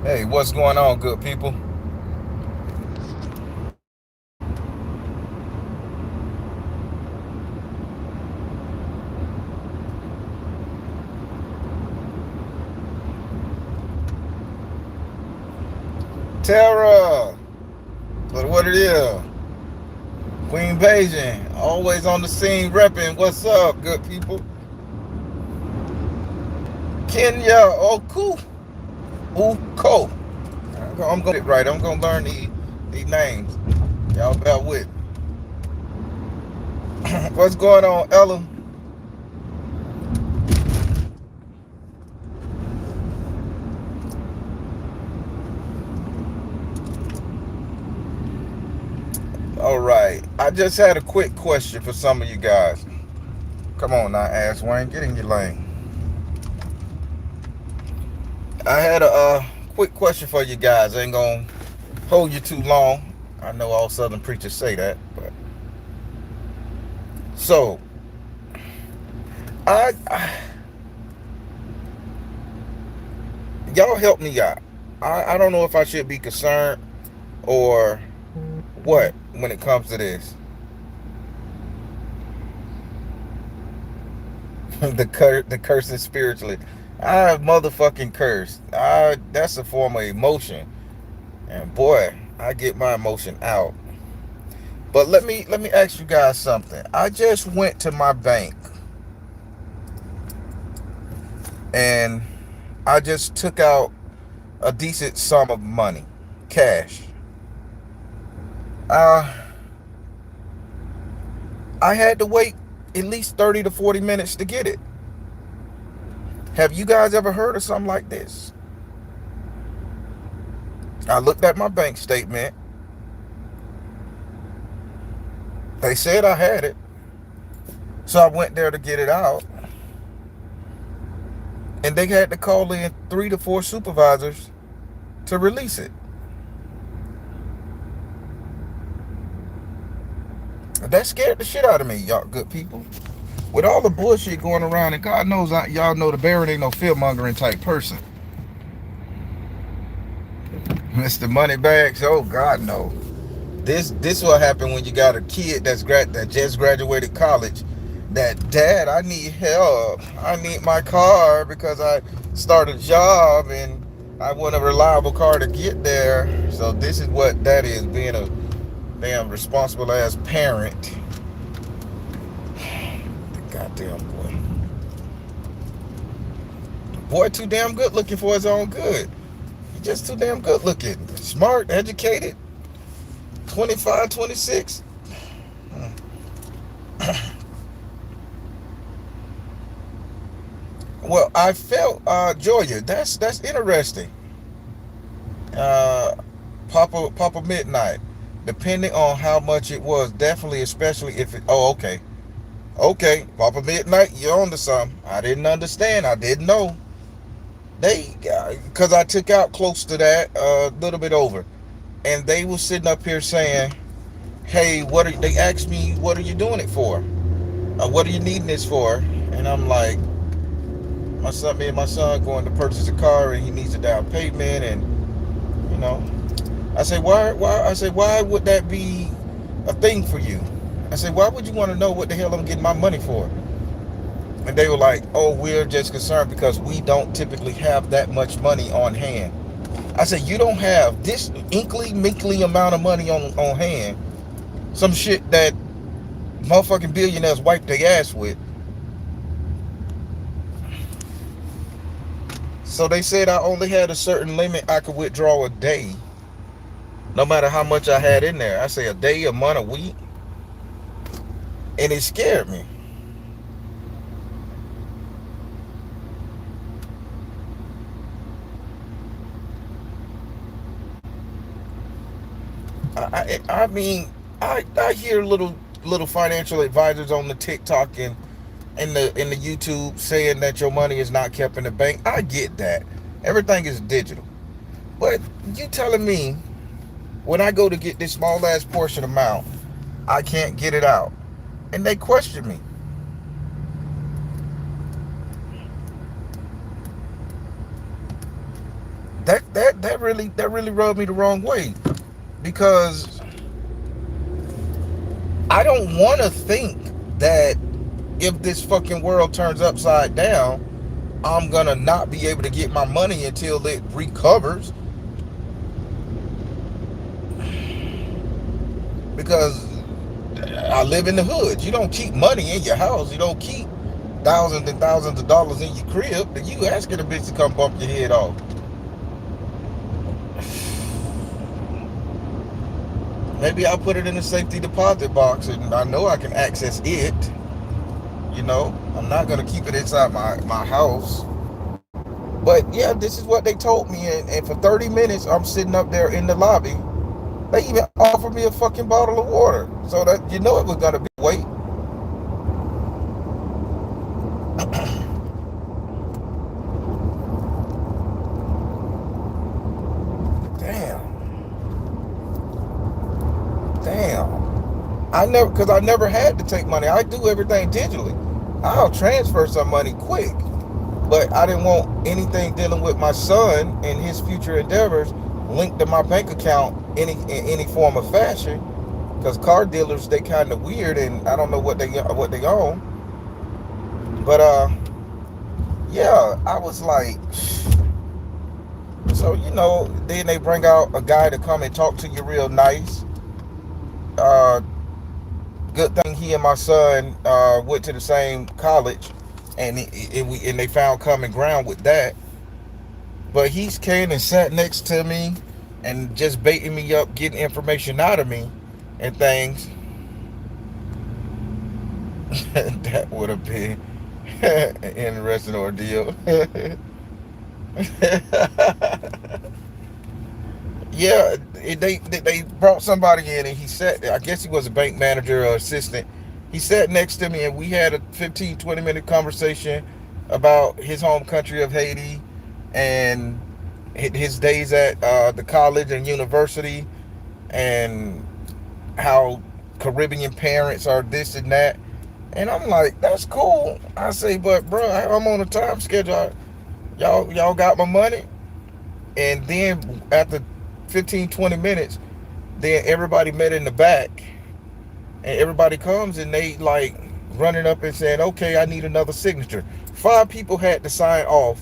Hey, what's going on, good people? Tara, what it is? Queen Beijing, always on the scene repping. What's up, good people? Kenya, Uko. I'm gonna get it right. I'm gonna learn these names. Y'all bear with. What's going on, Ella? All right. I just had a quick question for some of you guys. Come on now, Ass Wayne, get in your lane. I had a quick question for you guys. I ain't gonna hold you too long. I know all Southern preachers say that, but so I y'all help me out. I don't know if I should be concerned or what when it comes to this. The cursing spiritually. I motherfucking curse. That's a form of emotion, and boy, I get my emotion out. But let me ask you guys something. I just went to my bank and I just took out a decent sum of money, cash. Uh, I had to wait at least 30 to 40 minutes to get it. Have you guys ever heard of something like this? I looked at my bank statement. They said I had it. So I went there to get it out. And they had to call in 3 to 4 supervisors to release it. That scared the shit out of me, y'all good people. With all the bullshit going around, and God knows y'all know the Baron ain't no fear mongering type person. Mr. Moneybags, oh God no. This will happen when you got a kid that just graduated college. That dad, I need help. I need my car because I started a job and I want a reliable car to get there. So this is what that is, being a damn responsible ass parent. The goddamn boy. Boy too damn good looking for his own good. He's just too damn good looking. Smart, educated, 25, 26. Well, I felt Georgia. That's interesting. Uh, Papa Midnight. Depending on how much it was, definitely, especially if it. Oh, okay, okay. Papa Midnight, you're on to something. I didn't understand. I didn't know. Because I took out close to that, a little bit over, and they were sitting up here saying, "Hey, they asked me, what are you doing it for? What are you needing this for?" And I'm like, me and my son going to purchase a car, and he needs a down payment, and you know, I say, why would that be a thing for you? I said, why would you want to know what the hell I'm getting my money for? And they were like, oh, we're just concerned because we don't typically have that much money on hand. I said, you don't have this meekly amount of money on hand, some shit that motherfucking billionaires wipe their ass with. So they said I only had a certain limit I could withdraw a day, no matter how much I had in there. I say a day, a month, a week. And it scared me. I mean, I hear little financial advisors on the TikTok and in the YouTube saying that your money is not kept in the bank. I get that. Everything is digital. But you telling me when I go to get this small ass portion amount, I can't get it out. And they question me. that really rubbed me the wrong way, because I don't want to think that if this fucking world turns upside down, I'm gonna not be able to get my money until it recovers, because I live in the hood. You don't keep money in your house. You don't keep thousands and thousands of dollars in your crib. Then you asking a bitch to come bump your head off. Maybe I'll put it in a safety deposit box and I know I can access it. I'm not gonna keep it inside my house. But yeah, this is what they told me, and for 30 minutes I'm sitting up there in the lobby. They even offered me a fucking bottle of water, so that it was gonna be wait. Damn, damn. I never had to take money. I do everything digitally. I'll transfer some money quick, but I didn't want anything dealing with my son and his future endeavors linked to my bank account in any form of fashion. Because car dealers, they kind of weird, and I don't know what they own. But yeah, I was like, so then they bring out a guy to come and talk to you real nice. Uh, Good thing he and my son went to the same college, and they found common ground with that. But he's came and sat next to me and just baiting me up, getting information out of me and things. That would have been an interesting ordeal. Yeah, they brought somebody in, and he sat there. I guess he was a bank manager or assistant. He sat next to me, and we had a 15-20 minute conversation about his home country of Haiti, and his days at the college and university, and how Caribbean parents are this and that. And I'm like, that's cool. I say, but bro, I'm on a time schedule. Y'all got my money. And then after 15-20 minutes, then everybody met in the back, and everybody comes and they like running up and saying, okay, I need another signature. 5 people had to sign off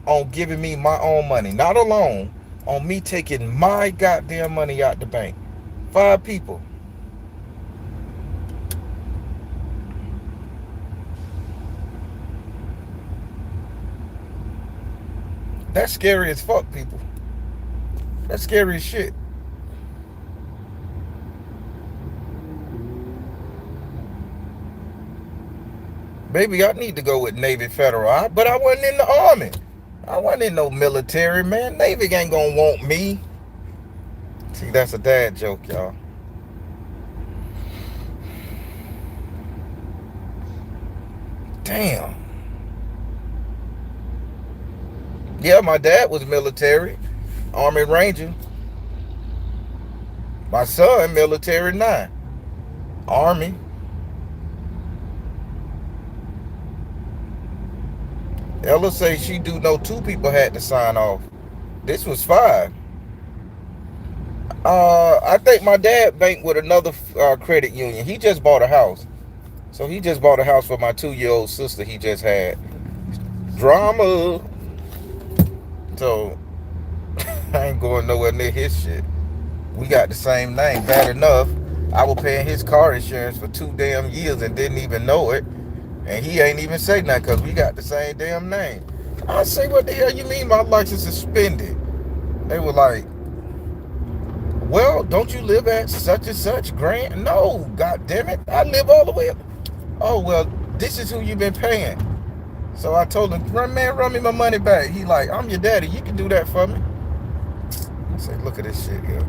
on giving me my own money, not a loan, on me taking my goddamn money out the bank. 5 people. That's scary as fuck, people. That's scary as shit. Maybe I need to go with Navy Federal, but I wasn't in the Army. I wasn't in no military, man. Navy ain't gonna want me. See, that's a dad joke, y'all. Damn. Yeah, my dad was military, Army Ranger. My son, military 9, Army. Ella say she do know 2 people had to sign off. This was 5. I think my dad banked with another credit union. He just bought a house. So he just bought a house for my 2-year-old sister he just had. Drama. So I ain't going nowhere near his shit. We got the same name. Bad enough, I was paying his car insurance for 2 damn years and didn't even know it. And he ain't even say nothing because we got the same damn name. I say, what the hell you mean my license is suspended? They were like, well, don't you live at such and such Grant? No, god damn it. I live all the way up. Oh, well, this is who you been paying. So I told him, man, run me my money back. He like, I'm your daddy. You can do that for me. I say, look at this shit here.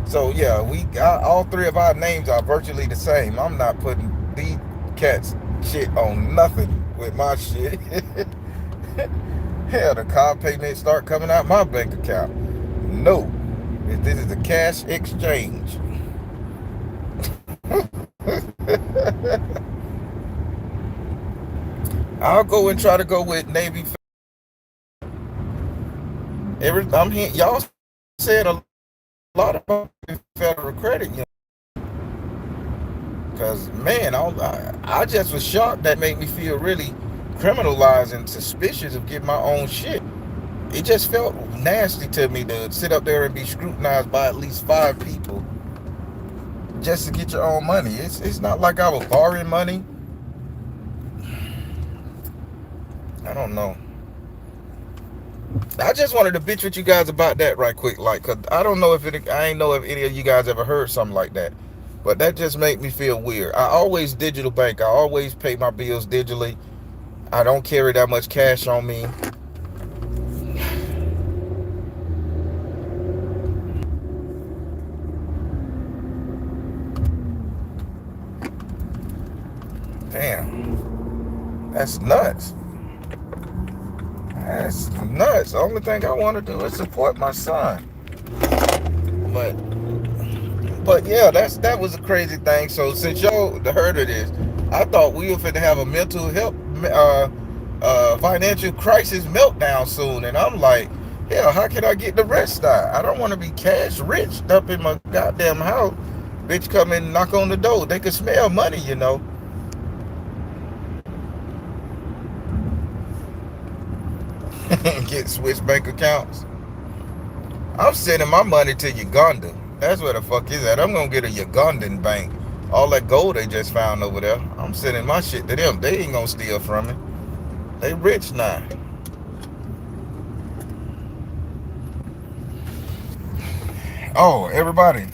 So yeah, we got all 3 of our names are virtually the same. I'm not putting these cats shit on nothing with my shit. Hell, the car payment start coming out my bank account. No, this is a cash exchange. I'll go and try to go with Navy. Y'all said a lot about federal credit union, cause man, I just was shocked. That made me feel really criminalized and suspicious of getting my own shit. It just felt nasty to me to sit up there and be scrutinized by at least 5 people just to get your own money. It's not like I was borrowing money. I don't know. I just wanted to bitch with you guys about that right quick, like, cause I ain't know if any of you guys ever heard something like that, but that just made me feel weird. I always digital bank. I always pay my bills digitally. I don't carry that much cash on me. Damn, that's nuts. That's nuts. The only thing I want to do is support my son. But yeah, that was a crazy thing. So since y'all heard of this, I thought we were finna have a mental health, financial crisis meltdown soon. And I'm like, hell, how can I get the rest out? I don't want to be cash rich up in my goddamn house. Bitch, come in and knock on the door. They can smell money, you know. Get Swiss bank accounts. I'm sending my money to Uganda. That's where the fuck is at. I'm gonna get a Ugandan bank. All that gold they just found over there, I'm sending my shit to them. They ain't gonna steal from me. They rich now. Oh, everybody.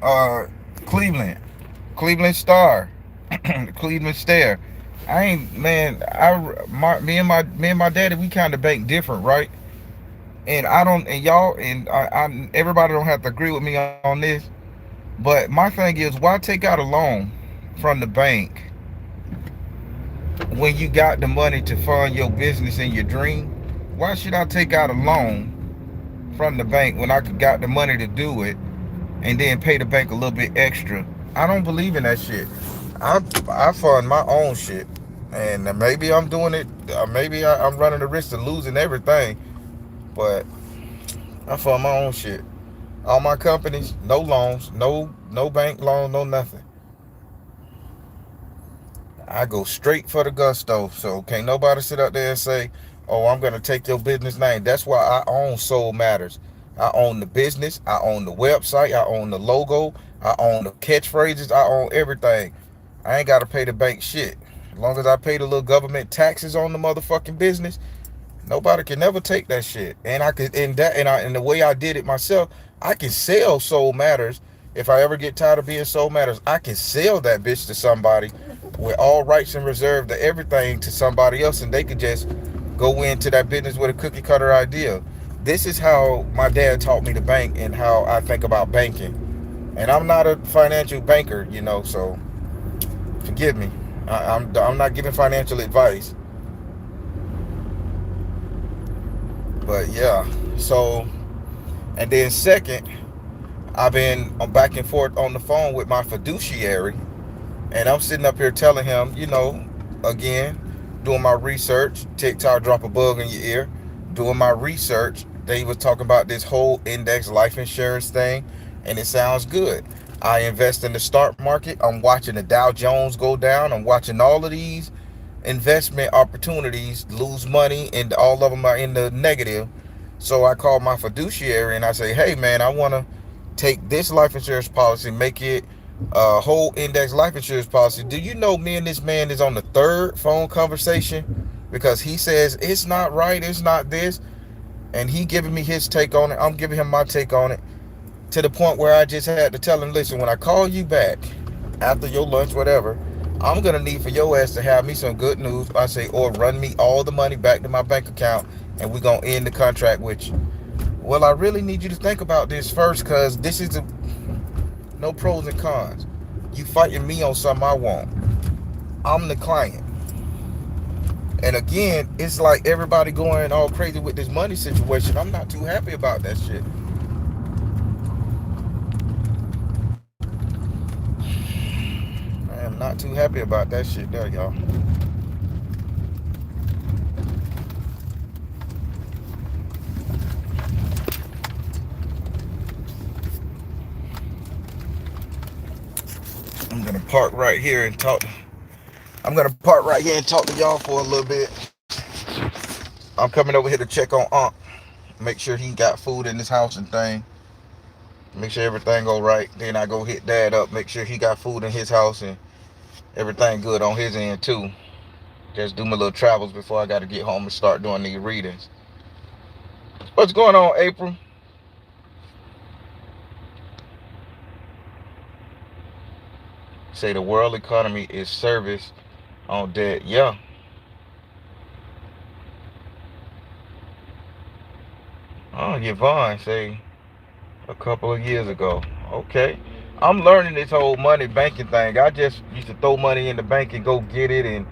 Uh, Cleveland. Cleveland Star. Cleveland Stare. I ain't man. Me and my daddy, we kind of bank different, right? And I don't, and y'all, and everybody don't have to agree with me on this. But my thing is, why take out a loan from the bank when you got the money to fund your business and your dream? Why should I take out a loan from the bank when I got the money to do it and then pay the bank a little bit extra? I don't believe in that shit. I fund my own shit, and maybe I'm doing it. Maybe I'm running the risk of losing everything, but I fund my own shit. All my companies, no loans, no bank loan, no nothing. I go straight for the gusto. So can't nobody sit up there and say, "Oh, I'm gonna take your business name." That's why I own Soul Matters. I own the business. I own the website. I own the logo. I own the catchphrases. I own everything. I ain't gotta pay the bank shit. As long as I pay the little government taxes on the motherfucking business, nobody can never take that shit. And I could, and the way I did it myself, I can sell Soul Matters. If I ever get tired of being Soul Matters, I can sell that bitch to somebody with all rights and reserved to everything to somebody else, and they could just go into that business with a cookie cutter idea. This is how my dad taught me to bank and how I think about banking. And I'm not a financial banker, you know, so forgive me. I'm not giving financial advice, but yeah. So, and then second, I've been back and forth on the phone with my fiduciary, and I'm sitting up here telling him, you know, again, doing my research. TikTok drop a bug in your ear. Doing my research, they was talking about this whole index life insurance thing, and it sounds good. I invest in the stock market. I'm watching the Dow Jones go down. I'm watching all of these investment opportunities lose money, and all of them are in the negative. So I call my fiduciary and I say, hey man, I want to take this life insurance policy, make it a whole index life insurance policy. Do you know me and this man is on the third phone conversation because he says it's not right, it's not this, and he giving me his take on it. I'm giving him my take on it, to the point where I just had to tell him, listen, when I call you back after your lunch, whatever, I'm gonna need for your ass to have me some good news. I say, or run me all the money back to my bank account, and we're gonna end the contract with you. Well, I really need you to think about this first, because this is no pros and cons. You fighting me on something I want. I'm the client. And again, it's like everybody going all crazy with this money situation. I'm not too happy about that shit. I am not too happy about that shit there, y'all. I'm gonna park right here and talk. I'm gonna park right here and talk to y'all for a little bit. I'm coming over here to check on Unc, make sure he got food in his house and thing. Make sure everything go right. Then I go hit Dad up, make sure he got food in his house and everything good on his end too. Just do my little travels before I got to get home and start doing these readings. What's going on, April? Say the world economy is service on debt. Yeah. Oh, Yvonne say a couple of years ago. Okay. I'm learning this whole money banking thing. I just used to throw money in the bank and go get it and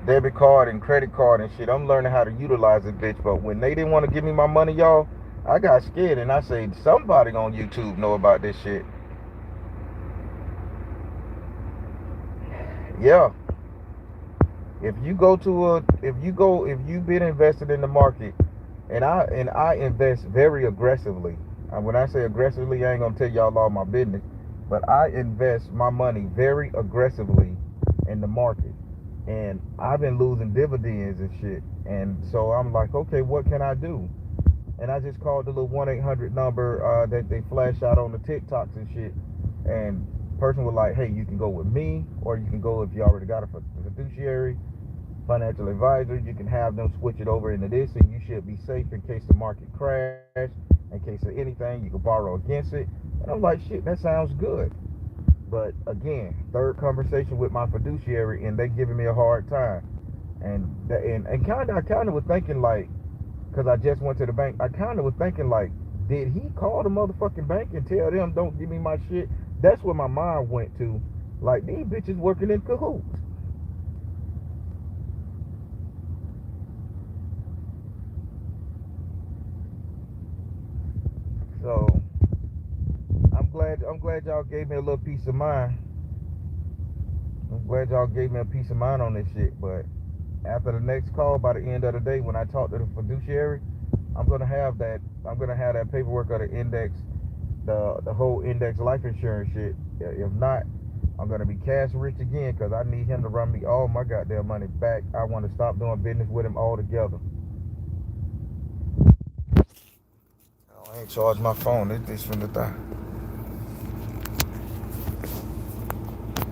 debit card and credit card and shit. I'm learning how to utilize it, bitch. But when they didn't want to give me my money, y'all, I got scared and I said, somebody on YouTube know about this shit. Yeah. If you've been invested in the market, and I invest very aggressively. When I say aggressively, I ain't gonna tell y'all all my business, but I invest my money very aggressively in the market, and I've been losing dividends and shit. And so I'm like, okay, what can I do? And I just called the little 1-800 number that they flash out on the TikToks and shit. And person was like, hey, you can go with me, or you can go if you already got a fiduciary financial advisor. You can have them switch it over into this, and you should be safe in case the market crash, in case of anything. You can borrow against it. And I'm like, shit, that sounds good. But again, third conversation with my fiduciary, and they giving me a hard time. And I kind of was thinking like, because I just went to the bank, I kind of was thinking like, did he call the motherfucking bank and tell them don't give me my shit? That's where my mind went to. Like, these bitches working in cahoots. So I'm glad y'all gave me a little peace of mind. I'm glad y'all gave me a peace of mind on this shit. But after the next call, by the end of the day, when I talk to the fiduciary, I'm gonna have that paperwork of the index, the whole index life insurance shit. If not, I'm gonna be cash rich again because I need him to run me all my goddamn money back. I want to stop doing business with him altogether. I ain't charged my phone. This finna die.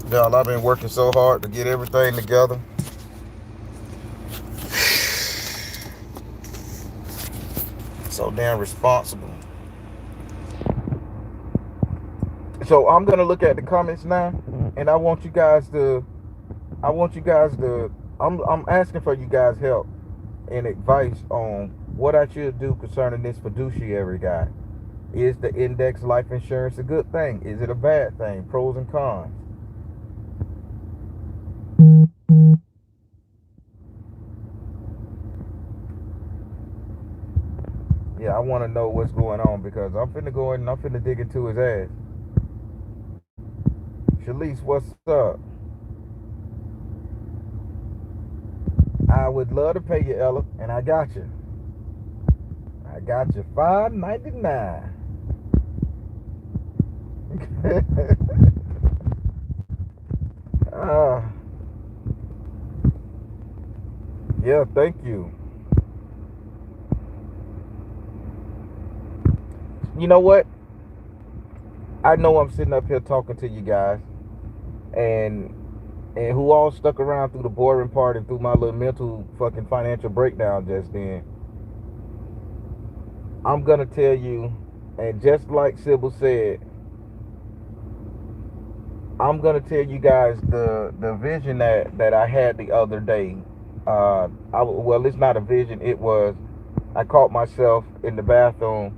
Y'all, I've been working so hard to get everything together. So damn responsible. So I'm gonna look at the comments now, and I want you guys to. I'm asking for you guys' help and advice on what I should do concerning this fiduciary guy. Is the index life insurance a good thing? Is it a bad thing? Pros and cons. Yeah, I want to know what's going on because I'm finna go in and I'm finna dig into his ass. Shalise, what's up? I would love to pay you, Ella, and I got you. I got you $5.99. uh, yeah, thank you. You know what? I know I'm sitting up here talking to you guys, and who all stuck around through the boring part and through my little mental fucking financial breakdown just then. I'm gonna tell you, and just like Sybil said, I'm gonna tell you guys the vision that I had the other day. Well, it's not a vision. It was I caught myself in the bathroom,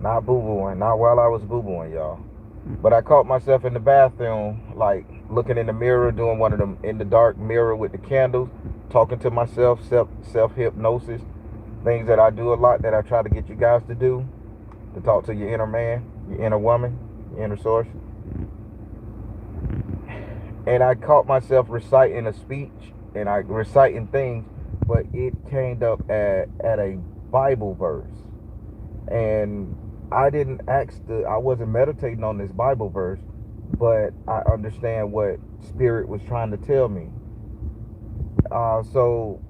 not boo-booing, not while I was boo-booing, y'all. But I caught myself in the bathroom, like looking in the mirror, doing one of them in the dark mirror with the candles, talking to myself, self hypnosis, things that I do a lot that I try to get you guys to do, to talk to your inner man, your inner woman, your inner source. And I caught myself reciting a speech and I reciting things, but it came up at a Bible verse. And I didn't I wasn't meditating on this Bible verse. but I understand what Spirit was trying to tell me. So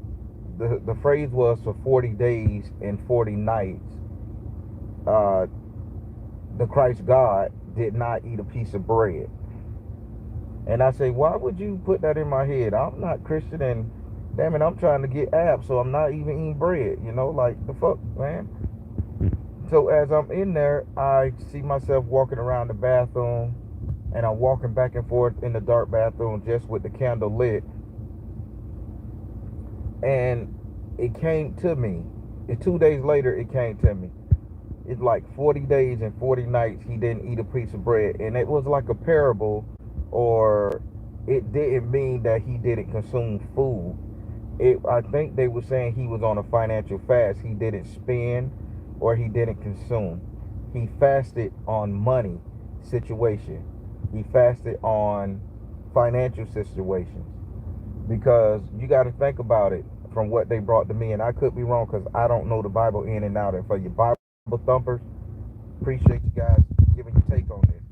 the phrase was for 40 days and 40 nights. Uh, the Christ God did not eat a piece of bread. And I say, why would you put that in my head? I'm not Christian, and damn it, I'm trying to get abs, so I'm not even eating bread. Like the fuck, man. So as I'm in there, I see myself walking around the bathroom, and I'm walking back and forth in the dark bathroom just with the candle lit. And it came to me. 2 days later, it came to me. It's like 40 days and 40 nights he didn't eat a piece of bread. And it was like a parable, or it didn't mean that he didn't consume food. I think they were saying he was on a financial fast. He didn't spend or he didn't consume. He fasted on money situation. He fasted on financial situations. Because you got to think about it from what they brought to me. And I could be wrong because I don't know the Bible in and out. And for your Bible thumpers, appreciate you guys giving your take on this.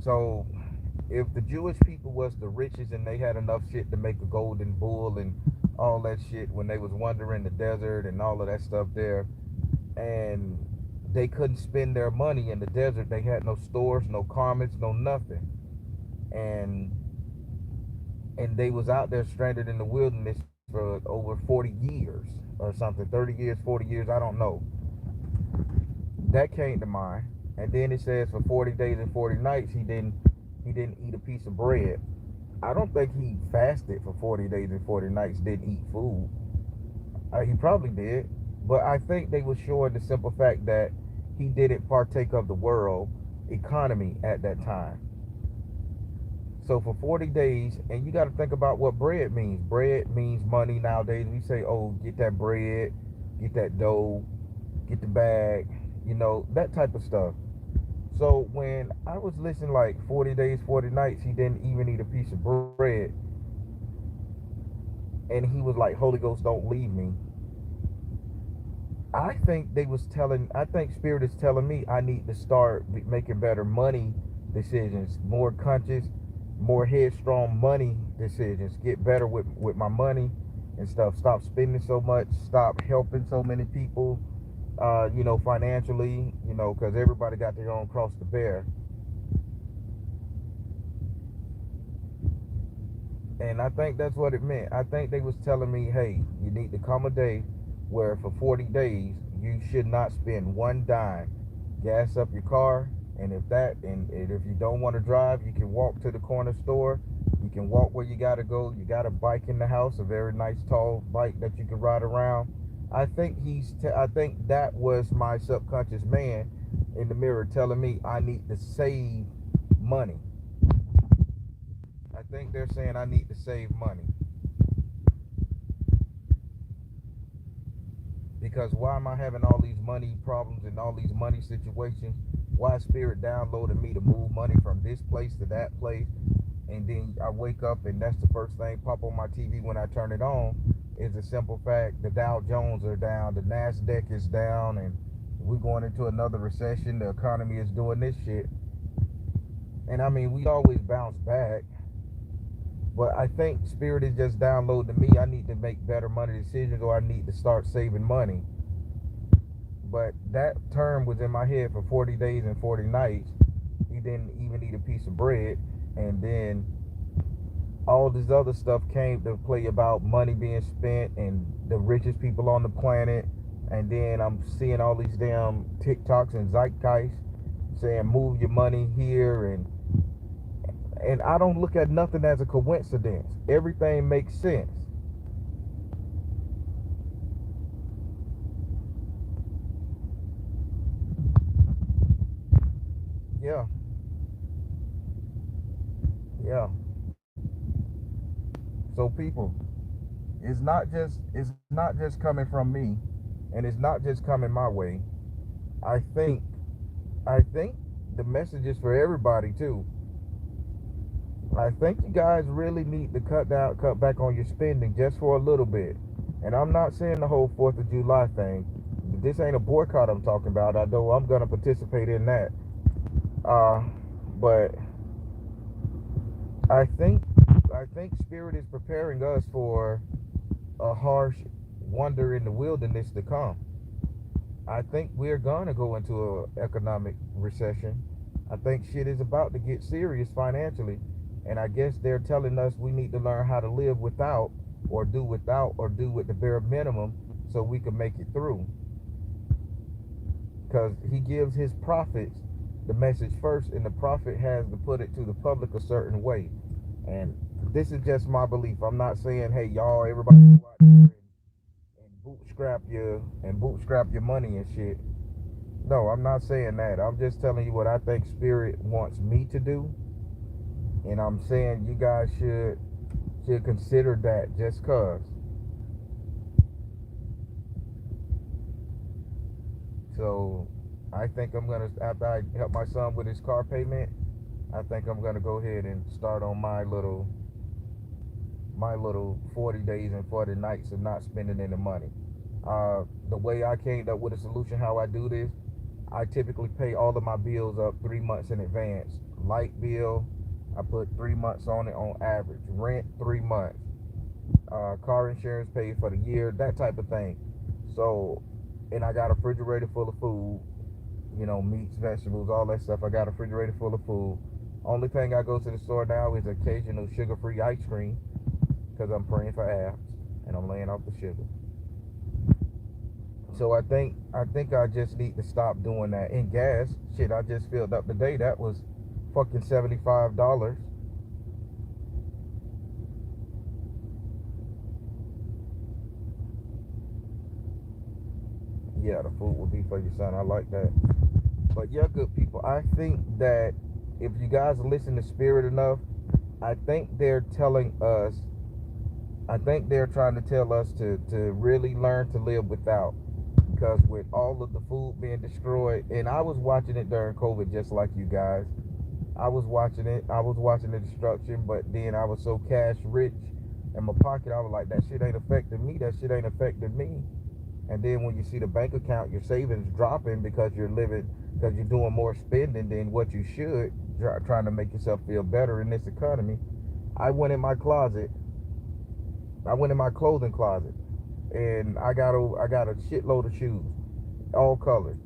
So if the Jewish people was the richest and they had enough shit to make a golden bull and all that shit when they was wandering the desert and all of that stuff there, and they couldn't spend their money in the desert, they had no stores, no garments, no nothing, and they was out there stranded in the wilderness for over 40 years or something, 30 years, 40 years, I don't know. That came to mind. And then it says for 40 days and 40 nights he didn't eat a piece of bread. I don't think he fasted for 40 days and 40 nights, didn't eat food. He probably did, but I think they were showing the simple fact that he didn't partake of the world economy at that time. So for 40 days, and you got to think about what bread means. Bread means money nowadays. We say, oh, get that bread, get that dough, get the bag, that type of stuff. So when I was listening like 40 days, 40 nights, he didn't even eat a piece of bread. And he was like, Holy Ghost, don't leave me. I think Spirit is telling me I need to start making better money decisions, more conscious, more headstrong money decisions, get better with my money and stuff. Stop spending so much, stop helping so many people, financially, because everybody got their own cross to bear. And I think that's what it meant. I think they was telling me, hey, you need to come a day where for 40 days you should not spend one dime. Gas up your car, and if you don't want to drive, you can walk to the corner store. You can walk where you gotta go. You got a bike in the house, a very nice tall bike that you can ride around. I think that was my subconscious man in the mirror telling me I need to save money. I think they're saying I need to save money. Because why am I having all these money problems and all these money situations? Why Spirit downloaded me to move money from this place to that place? And then I wake up and that's the first thing pop on my TV when I turn it on is the simple fact the Dow Jones are down, the NASDAQ is down, and we're going into another recession. The economy is doing this shit. And I mean, we always bounce back. But I think Spirit is just downloading me. I need to make better money decisions, or I need to start saving money. But that term was in my head for 40 days and 40 nights. He didn't even eat a piece of bread. And then all this other stuff came to play about money being spent and the richest people on the planet. And then I'm seeing all these damn TikToks and zeitgeist saying move your money here, and I don't look at nothing as a coincidence. Everything makes sense. Yeah, yeah. So people, it's not just coming from me, and it's not just coming my way. I think I think the message is for everybody too. I think you guys really need to cut back on your spending just for a little bit. And I'm not saying the whole 4th of July thing. This ain't a boycott I'm talking about, although I'm gonna participate in that. Uh, but I think I think Spirit is preparing us for a harsh wonder in the wilderness to come. I think we're gonna go into an economic recession. I think shit is about to get serious financially, and I guess they're telling us we need to learn how to live without, or do with the bare minimum, so we can make it through. Because he gives his prophets the message first, and the prophet has to put it to the public a certain way. And this is just my belief. I'm not saying, hey, y'all, everybody go out there and bootstrap your money and shit. No, I'm not saying that. I'm just telling you what I think Spirit wants me to do, and I'm saying you guys should consider that just cause. So I think I'm gonna, after I help my son with his car payment, I think I'm gonna go ahead and start on my little 40 days and 40 nights of not spending any money. The way I came up with a solution how I do this, I typically pay all of my bills up 3 months in advance. Light bill, I put 3 months on it on average. Rent, 3 months. Car insurance paid for the year, that type of thing. So, and I got a refrigerator full of food, meats, vegetables, all that stuff. I got a refrigerator full of food. Only thing I go to the store now is occasional sugar-free ice cream because I'm praying for abs and I'm laying off the sugar. So I think I just need to stop doing that. And gas, shit, I just filled up today. That was fucking $75. Yeah, the food will be for your son. I like that. But yeah, good people. I think that if you guys listen to Spirit enough, I think they're telling us, I think they're trying to tell us to really learn to live without. Because with all of the food being destroyed, and I was watching it during COVID just like you guys. I was watching it. I was watching the destruction, but then I was so cash rich in my pocket, I was like, that shit ain't affecting me. That shit ain't affecting me. And then when you see the bank account, your savings dropping because because you're doing more spending than what you should, trying to make yourself feel better in this economy. I went in my closet. I went in my clothing closet, and I got a shitload of shoes, all colors.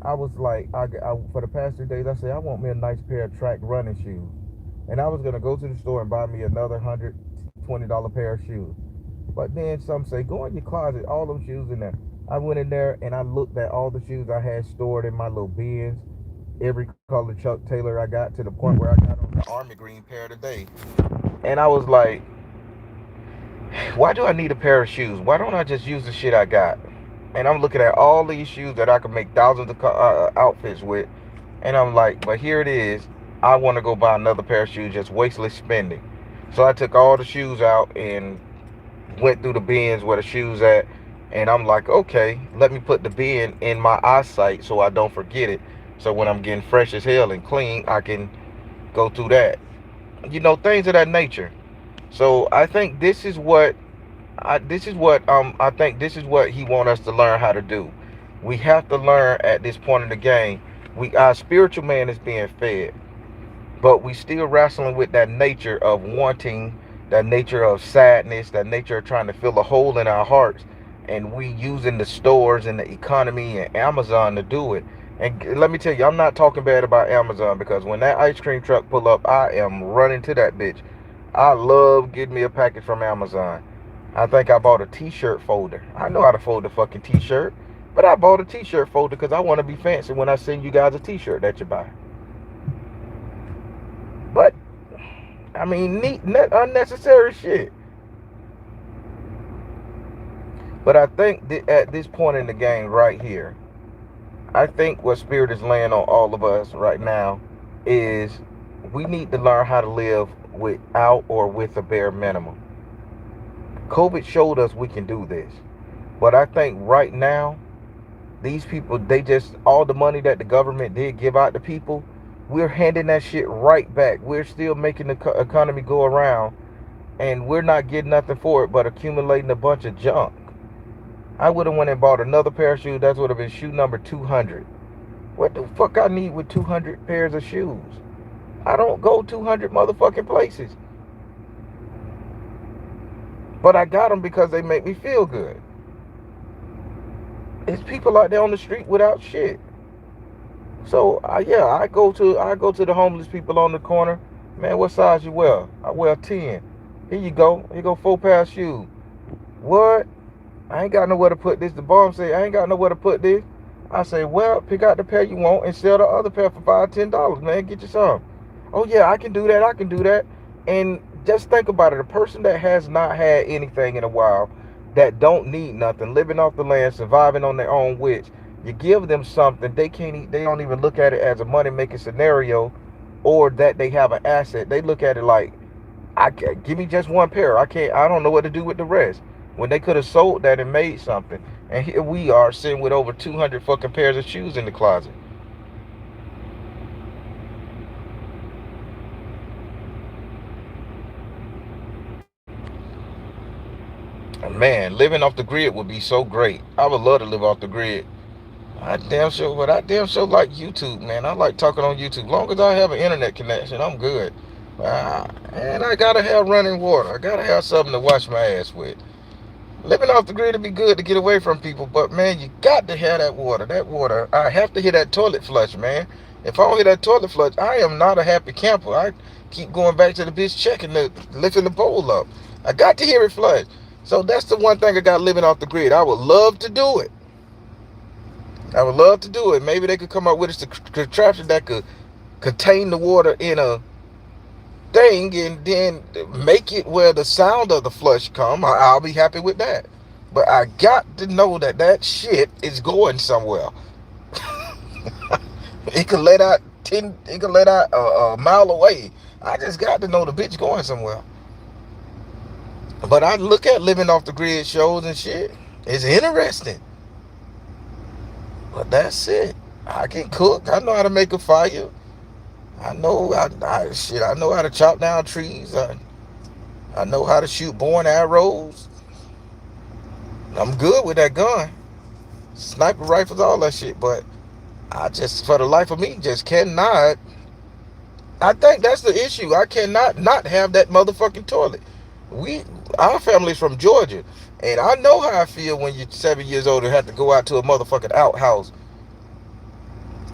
I was like, for the past 3 days, I said I want me a nice pair of track running shoes, and I was gonna go to the store and buy me another $120 pair of shoes. But then some say, go in your closet, all them shoes in there. I went in there and I looked at all the shoes I had stored in my little bins, every color Chuck Taylor I got, to the point where I got on the army green pair today. And I was like, why do I need a pair of shoes? Why don't I just use the shit I got? And I'm looking at all these shoes that I could make thousands of outfits with. And I'm like, but here it is. I want to go buy another pair of shoes, just wasteless spending. So I took all the shoes out and went through the bins where the shoes at, and I'm like, okay, let me put the bin in my eyesight so I don't forget it. So when I'm getting fresh as hell and clean, I can go through that. Things of that nature. So I think I think this is what he want us to learn how to do. We have to learn at this point in the game. Our spiritual man is being fed, but we still wrestling with that nature of wanting, that nature of sadness, that nature of trying to fill a hole in our hearts, and we using the stores and the economy and Amazon to do it. And let me tell you, I'm not talking bad about Amazon, because when that ice cream truck pull up, I am running to that bitch. I love getting me a package from Amazon. I think I bought a t-shirt folder. I know how to fold a fucking t-shirt, but I bought a t-shirt folder because I want to be fancy when I send you guys a t-shirt that you buy. But I mean, neat, unnecessary shit. But I think that at this point in the game right here, I think what Spirit is laying on all of us right now is we need to learn how to live without or with a bare minimum. COVID showed us we can do this. But I think right now, these people, all the money that the government did give out to people, we're handing that shit right back. We're still making the economy go around, and we're not getting nothing for it but accumulating a bunch of junk. I would have went and bought another pair of shoes. That would have been shoe number 200. What the fuck I need with 200 pairs of shoes? I don't go 200 motherfucking places, but I got them because they make me feel good. It's people out there on the street without shit. So yeah, I go to the homeless people on the corner. Man, what size you wear? I wear 10. Here you go. Here you go 4 pair of shoes. What? I ain't got nowhere to put this. The bum say, I ain't got nowhere to put this. I say, well, pick out the pair you want and sell the other pair for $5, $10, man. Get you some. Oh yeah, I can do that. I can do that. And just think about it. A person that has not had anything in a while, that don't need nothing, living off the land, surviving on their own, which you give them something, they can't eat, they don't even look at it as a money making scenario or that they have an asset. They look at it like, I can't, give me just one pair. I don't know what to do with the rest. When they could have sold that and made something. And here we are sitting with over 200 fucking pairs of shoes in the closet. Man, living off the grid would be so great. I would love to live off the grid. I damn sure like YouTube, man. I like talking on YouTube. Long as I have an internet connection, I'm good. And I gotta have running water. I gotta have something to wash my ass with. Living off the grid would be good to get away from people, but man, you got to have that water. That water, I have to hear that toilet flush, man. If I don't hear that toilet flush, I am not a happy camper. I keep going back to the bitch checking lifting the bowl up. I got to hear it flush. So that's the one thing I got living off the grid. I would love to do it. I would love to do it. Maybe they could come up with a contraption that could contain the water in a thing and then make it where the sound of the flush come. I'll be happy with that. But I got to know that that shit is going somewhere. It could let out 10. It could let out a mile away. I just got to know the bitch going somewhere. But I look at living off the grid shows and shit. It's interesting. But that's it. I can cook. I know how to make a fire. I know how to chop down trees. I know how to shoot bow and arrows. I'm good with that gun. Sniper rifles, all that shit. But I just, for the life of me, just cannot. I think that's the issue. I cannot not have that motherfucking toilet. We, our family's from Georgia. And I know how I feel when you're 7 years old and have to go out to a motherfucking outhouse.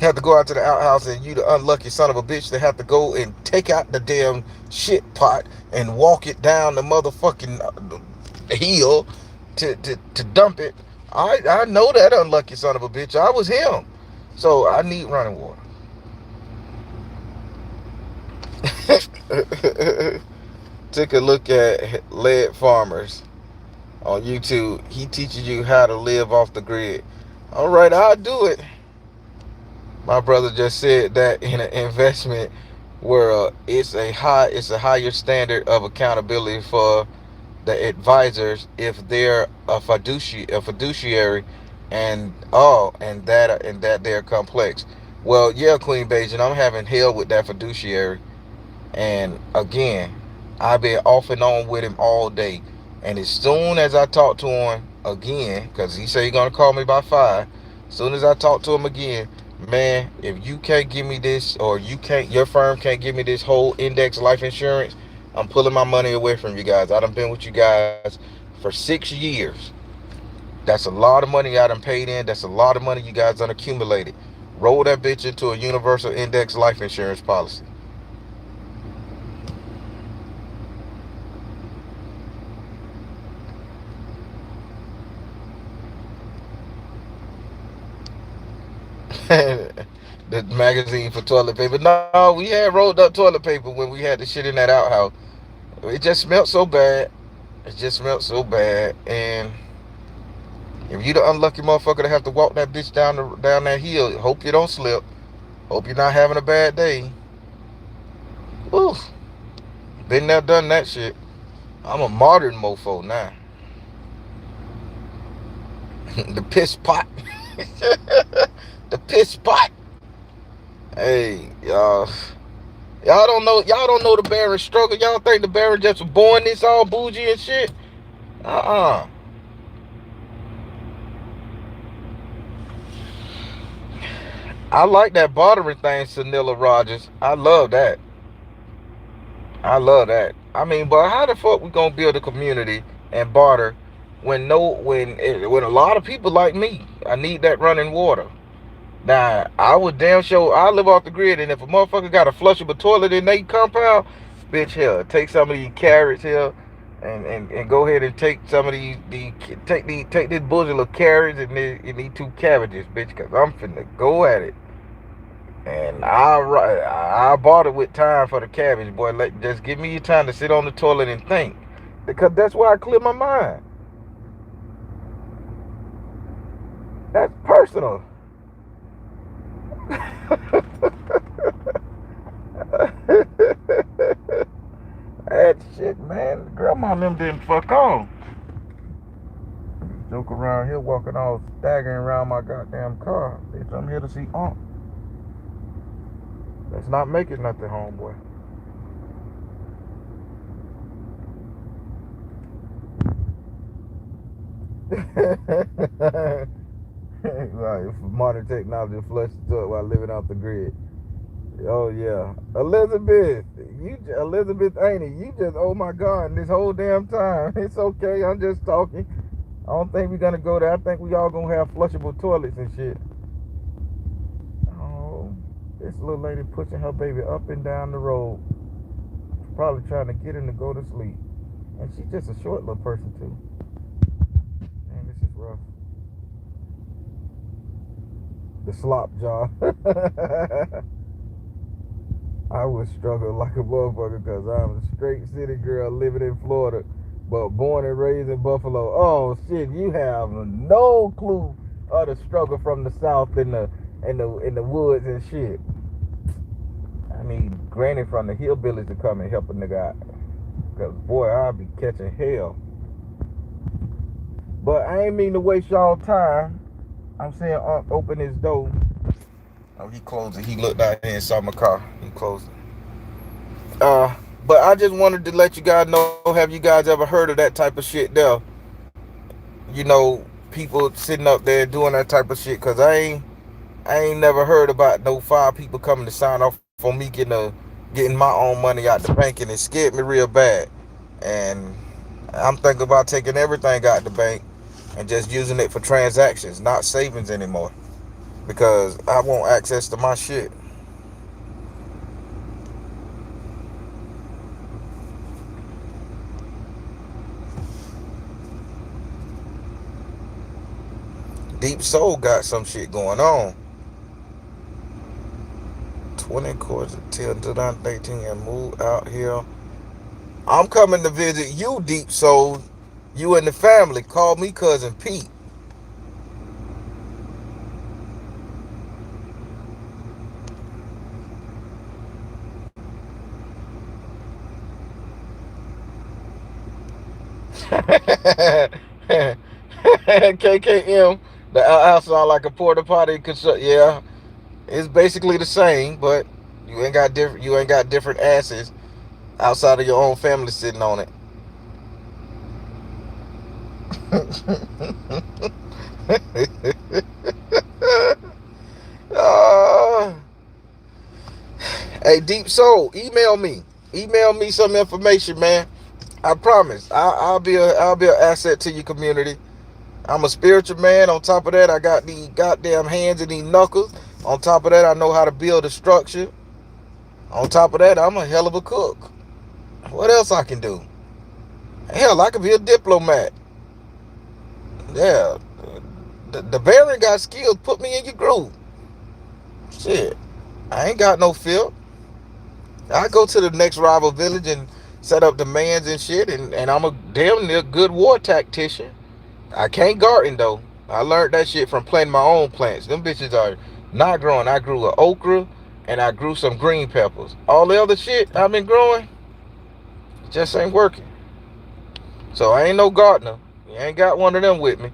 Have to go out to the outhouse and you the unlucky son of a bitch that have to go and take out the damn shit pot and walk it down the motherfucking hill to dump it. I know that unlucky son of a bitch. I was him. So I need running water. Took a look at Lead Farmers on YouTube. He teaches you how to live off the grid. All right, I'll do it. My brother just said that in an investment world, it's a higher standard of accountability for the advisors if they're a fiduciary, and that they're complex. Well, yeah, Queen Beijing, I'm having hell with that fiduciary. And again, I've been off and on with him all day. And as soon as I talk to him again, because he said he's gonna call me by 5, as soon as I talk to him again, man, if you can't give me this, or your firm can't give me this whole index life insurance, I'm pulling my money away from you guys. I done been with you guys for 6 years. That's a lot of money I done paid in. That's a lot of money you guys done accumulated. Roll that bitch into a universal index life insurance policy. The magazine for toilet paper. No, we had rolled up toilet paper when we had the shit in that outhouse. It just smelled so bad. It just smelled so bad. And if you the unlucky motherfucker to have to walk that bitch down that hill, hope you don't slip. Hope you're not having a bad day. Oof. Been there, done that shit. I'm a modern mofo now. The piss pot. The piss pot. Hey, y'all. Y'all don't know the Baron struggle. Y'all think the Baron just was born this all bougie and shit? Uh-uh. I like that bartering thing, Sanilla Rogers. I love that. I love that. I mean, but how the fuck we gonna build a community and barter when when a lot of people like me, I need that running water. Now, I would damn sure I live off the grid, and if a motherfucker got a flushable toilet in their compound, bitch, hell, take some of these carrots here, and go ahead and take some of take this bushel of carrots and these two cabbages, bitch, cause I'm finna go at it. And I bought it with time for the cabbage, boy. Just give me your time to sit on the toilet and think, because that's why I clear my mind. That's personal. That shit, man. Grandma and them didn't fuck on. Joke around here, walking all staggering around my goddamn car. Bitch, I'm here to see Unc. Let's not make it nothing, homeboy. Right, modern technology flush the toilet while living off the grid. Oh yeah, Elizabeth, Elizabeth, ain't it? You just, oh my God, this whole damn time. It's okay. I'm just talking. I don't think we're gonna go there. I think we all gonna have flushable toilets and shit. Oh, this little lady pushing her baby up and down the road, probably trying to get him to go to sleep. And she's just a short little person too. Man, this is rough. The slop job. I would struggle like a motherfucker because I'm a straight city girl living in Florida, but born and raised in Buffalo. Oh shit, you have no clue of the struggle from the south in the woods and shit. I need granny from the hillbillies to come and help a nigga out, cause boy, I'll be catching hell. But I ain't mean to waste y'all time. I'm saying open his door. Oh, he closed it. He looked out here and saw my car. He closed it. But I just wanted to let you guys know, have you guys ever heard of that type of shit there? You know, people sitting up there doing that type of shit, cause I ain't never heard about no 5 people coming to sign off on me getting my own money out the bank, and it scared me real bad. And I'm thinking about taking everything out the bank and just using it for transactions, not savings anymore, because I want access to my shit. Deep Soul got some shit going on. 20 quarters till 2018 and move out here. I'm coming to visit you, Deep Soul. You and the family. Call me Cousin Pete. KKM. The house sound like a porta potty. Yeah, it's basically the same, but You ain't got different asses outside of your own family sitting on it. uh, hey, Deep Soul, email me. Email me some information, man. I promise. I'll be an asset to your community. I'm a spiritual man. On top of that, I got these goddamn hands and these knuckles. On top of that, I know how to build a structure. On top of that, I'm a hell of a cook. What else I can do? Hell, I could be a diplomat. Yeah. The Baron got skills. Put me in your groove. Shit. I ain't got no fear. I go to the next rival village and set up demands and shit, and I'm a damn near good war tactician. I can't garden though. I learned that shit from planting my own plants. Them bitches are not growing. I grew an okra and I grew some green peppers. All the other shit I've been growing just ain't working. So I ain't no gardener. You ain't got one of them with me.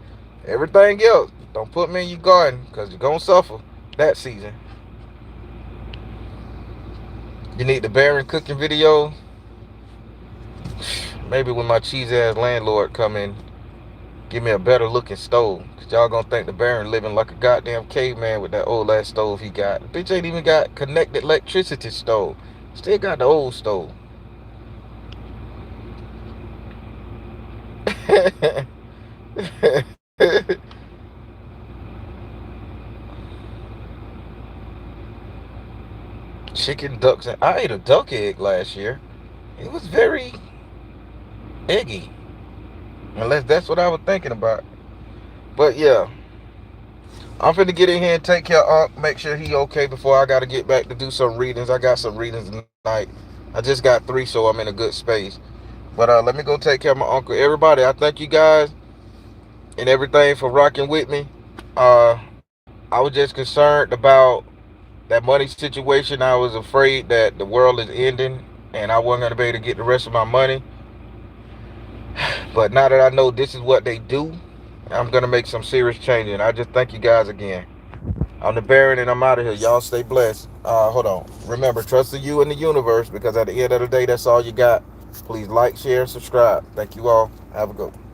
Everything else, don't put me in your garden because you're going to suffer that season. You need the Baron cooking video. Maybe when my cheese ass landlord come in, give me a better looking stove. Cause y'all gonna think the Baron living like a goddamn caveman with that old ass stove he got. The bitch ain't even got connected electricity stove. Still got the old stove. Chicken, ducks, and I ate a duck egg last year. It was very eggy, unless that's what I was thinking about. But yeah, I'm finna get in here and take care of Unc, make sure he okay before I gotta get back to do some readings. I got some readings tonight. I just got 3, so I'm in a good space. But let me go take care of my uncle. Everybody, I thank you guys and everything for rocking with me. I was just concerned about that money situation. I was afraid that the world is ending and I wasn't gonna be able to get the rest of my money. But now that I know this is what they do, I'm gonna make some serious changes. And I just thank you guys again. I'm the Baron and I'm out of here. Y'all stay blessed. Hold on. Remember, trust in you and the universe because at the end of the day, that's all you got. Please like, share, subscribe. Thank you all. Have a good one.